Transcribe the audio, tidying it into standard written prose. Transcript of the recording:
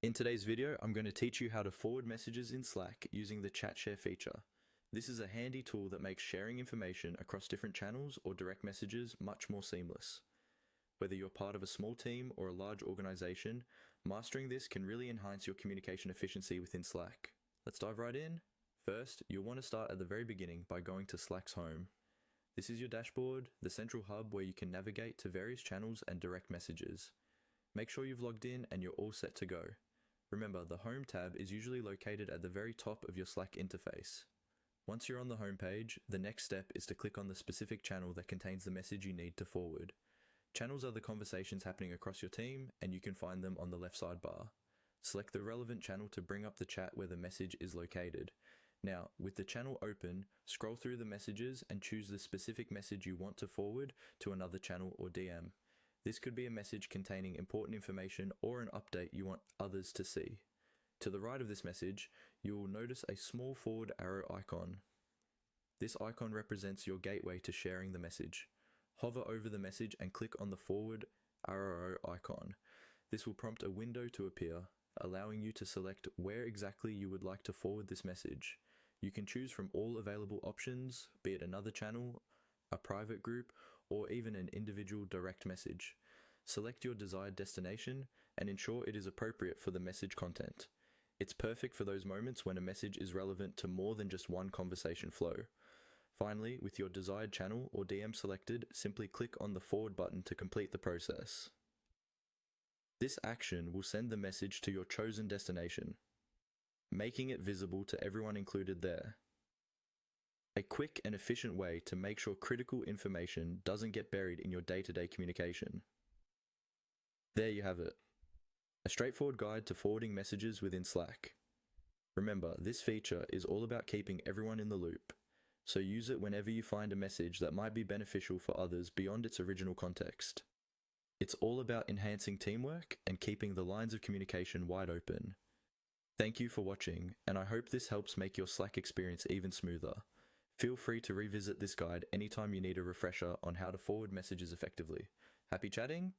In today's video, I'm going to teach you how to forward messages in Slack using the chat share feature. This is a handy tool that makes sharing information across different channels or direct messages much more seamless. Whether you're part of a small team or a large organization, mastering this can really enhance your communication efficiency within Slack. Let's dive right in. First, you'll want to start at the very beginning by going to Slack's home. This is your dashboard, the central hub where you can navigate to various channels and direct messages. Make sure you've logged in and you're all set to go. Remember, the Home tab is usually located at the very top of your Slack interface. Once you're on the home page, the next step is to click on the specific channel that contains the message you need to forward. Channels are the conversations happening across your team, and you can find them on the left sidebar. Select the relevant channel to bring up the chat where the message is located. Now, with the channel open, scroll through the messages and choose the specific message you want to forward to another channel or DM. This could be a message containing important information or an update you want others to see. To the right of this message, you will notice a small forward arrow icon. This icon represents your gateway to sharing the message. Hover over the message and click on the forward arrow icon. This will prompt a window to appear, allowing you to select where exactly you would like to forward this message. You can choose from all available options, be it another channel, a private group, or even an individual direct message. Select your desired destination and ensure it is appropriate for the message content. It's perfect for those moments when a message is relevant to more than just one conversation flow. Finally, with your desired channel or DM selected, simply click on the forward button to complete the process. This action will send the message to your chosen destination, making it visible to everyone included there. A quick and efficient way to make sure critical information doesn't get buried in your day-to-day communication. There you have it. A straightforward guide to forwarding messages within Slack. Remember, this feature is all about keeping everyone in the loop, so use it whenever you find a message that might be beneficial for others beyond its original context. It's all about enhancing teamwork and keeping the lines of communication wide open. Thank you for watching, and I hope this helps make your Slack experience even smoother. Feel free to revisit this guide anytime you need a refresher on how to forward messages effectively. Happy chatting!